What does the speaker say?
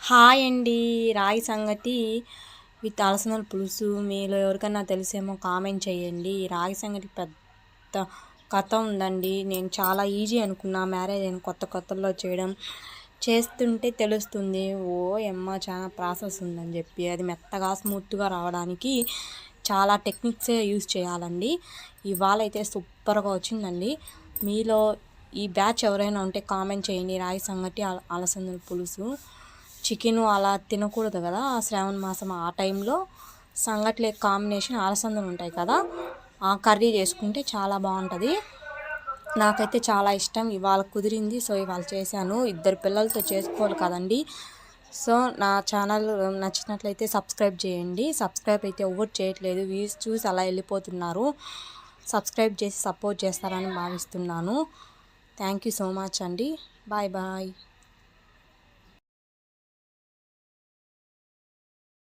Hi అండి. రాగి సంగటి విత్ అలసందల పులుసు మీలో ఎవరికన్నా తెలిసేమో కామెంట్ చేయండి. ఈ రాగి సంగటి పెద్ద కథ ఉందండి. నేను చాలా ఈజీ అనుకున్నా మ్యారేజ్ అయిన కొత్తలో చేయడం. చేస్తుంటే తెలుస్తుంది చాలా ప్రాసెస్ ఉందని చెప్పి. అది మెత్తగా స్మూత్గా రావడానికి చాలా టెక్నిక్సే యూజ్ చేయాలండి. ఇవాళ అయితే సూపర్గా వచ్చిందండి. మీలో ఈ బ్యాచ్ ఎవరైనా ఉంటే కామెంట్ చేయండి. రాగి సంగటి అలసందల పులుసు చికెను అలా తినకూడదు కదా శ్రావణ మాసం ఆ టైంలో సంగట్లే కాంబినేషన్ అలసందలు ఉంటాయి కదా, ఆ కర్రీ చేసుకుంటే చాలా బాగుంటుంది. నాకైతే చాలా ఇష్టం. ఇవాళ కుదిరింది, సో ఇవాళ చేశాను. 2 పిల్లలతో చేసుకోవాలి కదండి. సో నా ఛానల్ నచ్చినట్లయితే సబ్స్క్రైబ్ చేయండి. సబ్స్క్రైబ్ అయితే ఎవరు చేయట్లేదు, వ్యూస్ చూసి అలా వెళ్ళిపోతున్నారు. సబ్స్క్రైబ్ చేసి సపోర్ట్ చేస్తారని భావిస్తున్నాను. థ్యాంక్ యూ సో మచ్ అండి. Bye bye.